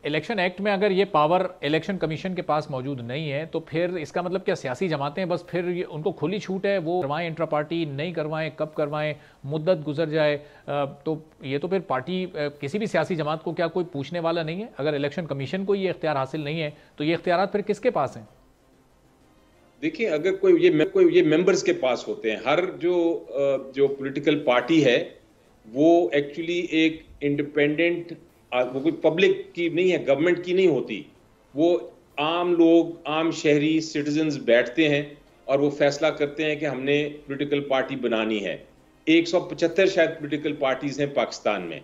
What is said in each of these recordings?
Election act में अगर ये पावर इलेक्शन कमीशन के पास मौजूद नहीं है तो फिर इसका मतलब क्या सियासी जमातें बस फिर उनको खुली छूट है, वो करवाएं इंट्रा पार्टी, नहीं करवाएं, कब करवाएं, मुद्दत गुजर जाए, तो ये तो फिर पार्टी किसी भी सियासी जमात को क्या कोई पूछने वाला नहीं है? अगर इलेक्शन कमीशन को ये इख्तियार हासिल नहीं है तो ये इख्तियार फिर किसके पास हैं? देखिए, अगर कोई ये मेंबर्स के पास होते हैं। हर जो पॉलिटिकल पार्टी है वो एक्चुअली एक इंडिपेंडेंट, वो कोई पब्लिक की नहीं है, गवर्नमेंट की नहीं होती। वो आम लोग, आम शहरी सिटीजन्स बैठते हैं और वो फैसला करते हैं कि हमने पॉलिटिकल पार्टी बनानी है। 175 शायद पॉलिटिकल पार्टीज हैं पाकिस्तान में।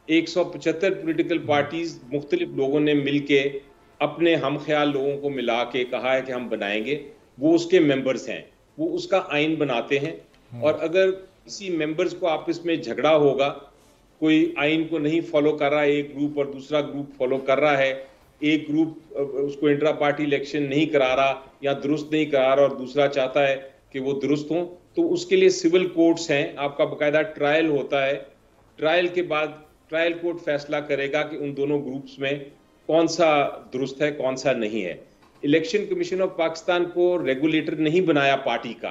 175 पॉलिटिकल पार्टीज मुख्तलिफ लोगों ने मिलके अपने हम ख्याल लोगों को मिला के कहा है कि हम बनाएंगे। वो उसके मेंबर्स हैं, वो उसका आइन बनाते हैं। और अगर किसी मेंबर्स को आपस में झगड़ा होगा, कोई आइन को नहीं फॉलो कर रहा है एक ग्रुप और दूसरा ग्रुप फॉलो कर रहा है, एक ग्रुप उसको इंट्रा पार्टी इलेक्शन नहीं करा रहा या दुरुस्त नहीं करा रहा और दूसरा चाहता है कि वो दुरुस्त हो, तो उसके लिए सिविल कोर्ट्स हैं। आपका बाकायदा ट्रायल होता है। ट्रायल के बाद ट्रायल कोर्ट फैसला करेगा कि उन दोनों ग्रुप्स में कौन सा दुरुस्त है, कौन सा नहीं है। इलेक्शन कमीशन ऑफ पाकिस्तान को रेगुलेटर नहीं बनाया पार्टी का,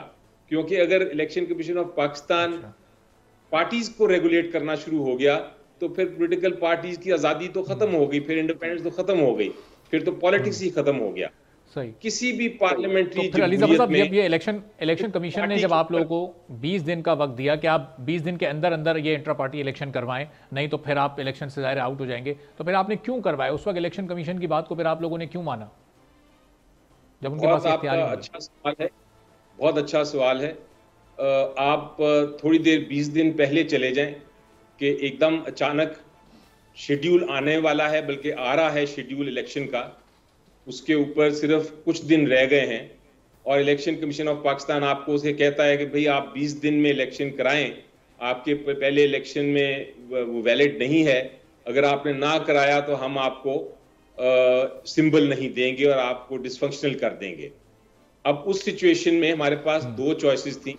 क्योंकि अगर election commission of Pakistan parties को रेगुलेट करना शुरू हो गया तो फिर पॉलिटिकल पार्टीज की आजादी तो खत्म हो गई, फिर इंडिपेंडेंस तो खत्म हो गई, फिर तो पॉलिटिक्स ही खत्म हो गया। सही। किसी भी पार्लियामेंट्री तो फिर अली साहब, ये इलेक्शन कमीशन ने जब आप लोगों को 20 दिन का वक्त दिया कि आप 20 दिन के अंदर अंदर ये इंट्रा पार्टी इलेक्शन करवाएं, नहीं तो फिर आप इलेक्शन से ज़ाहिर आउट हो जाएंगे, तो फिर आपने क्यों करवाया? उस वक्त इलेक्शन कमीशन की बात को फिर आप लोगों ने क्यों माना जब उनके पास इख्तियार ही नहीं? अच्छा सवाल है, बहुत अच्छा सवाल है। आप थोड़ी देर 20 दिन पहले चले जाएं कि एकदम अचानक शेड्यूल आने वाला है, बल्कि आ रहा है शेड्यूल इलेक्शन का, उसके ऊपर सिर्फ कुछ दिन रह गए हैं और इलेक्शन कमीशन ऑफ पाकिस्तान आपको उसे कहता है कि भाई आप 20 दिन में इलेक्शन कराएं, आपके पहले इलेक्शन में वो वैलिड नहीं है, अगर आपने ना कराया तो हम आपको सिंबल नहीं देंगे और आपको डिसफंक्शनल कर देंगे। अब उस सिचुएशन में हमारे पास दो चॉइसेस थी।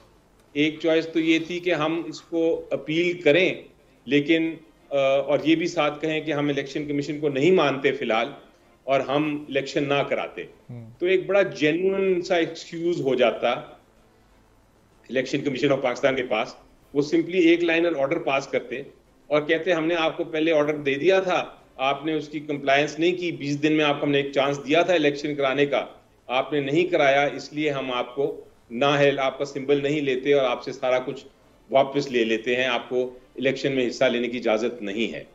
एक चॉइस तो ये थी कि हम इसको अपील करें, लेकिन और ये भी साथ कहें कि हम इलेक्शन कमीशन को नहीं मानते फिलहाल और हम इलेक्शन ना कराते, तो एक बड़ा जेन्युइन सा एक्सक्यूज हो जाता इलेक्शन कमीशन ऑफ पाकिस्तान के पास। वो सिंपली एक लाइनर ऑर्डर पास करते और कहते हमने आपको पहले ऑर्डर दे दिया था, आपने उसकी कंप्लायंस नहीं की, 20 दिन में आपको हमने एक चांस दिया था इलेक्शन कराने का, आपने नहीं कराया, इसलिए हम आपको ना है आपका सिंबल नहीं लेते और आपसे सारा कुछ वापस ले लेते हैं, आपको इलेक्शन में हिस्सा लेने की इजाजत नहीं है।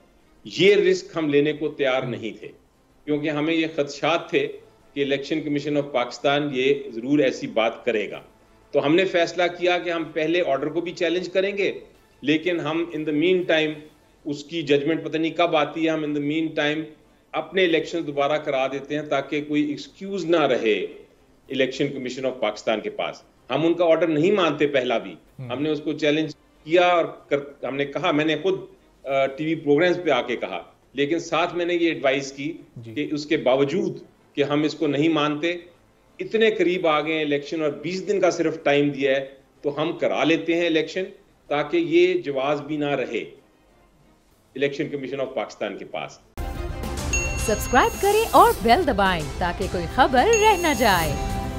ये रिस्क हम लेने को तैयार नहीं थे, क्योंकि हमें ये खदशात थे कि इलेक्शन कमीशन ऑफ पाकिस्तान ये जरूर ऐसी बात करेगा। तो हमने फैसला किया कि हम पहले ऑर्डर को भी चैलेंज करेंगे, लेकिन हम इन द मीन टाइम, उसकी जजमेंट पता नहीं कब आती है, हम इन द मीन टाइम अपने इलेक्शन दोबारा करा देते हैं ताकि कोई एक्सक्यूज ना रहे इलेक्शन कमीशन ऑफ पाकिस्तान के पास। हम उनका ऑर्डर नहीं मानते, पहला भी हमने उसको चैलेंज किया और हमने कहा, मैंने खुद टीवी प्रोग्राम्स पे आके कहा, लेकिन साथ मैंने ये एडवाइस की कि उसके बावजूद कि हम इसको नहीं मानते, इतने करीब आ गए इलेक्शन और 20 दिन का सिर्फ टाइम दिया है, तो हम करा लेते हैं इलेक्शन ताकि ये जवाब भी ना रहे इलेक्शन कमीशन ऑफ पाकिस्तान के पास। सब्सक्राइब करें और बेल दबाएं ताकि कोई खबर रह न जाए।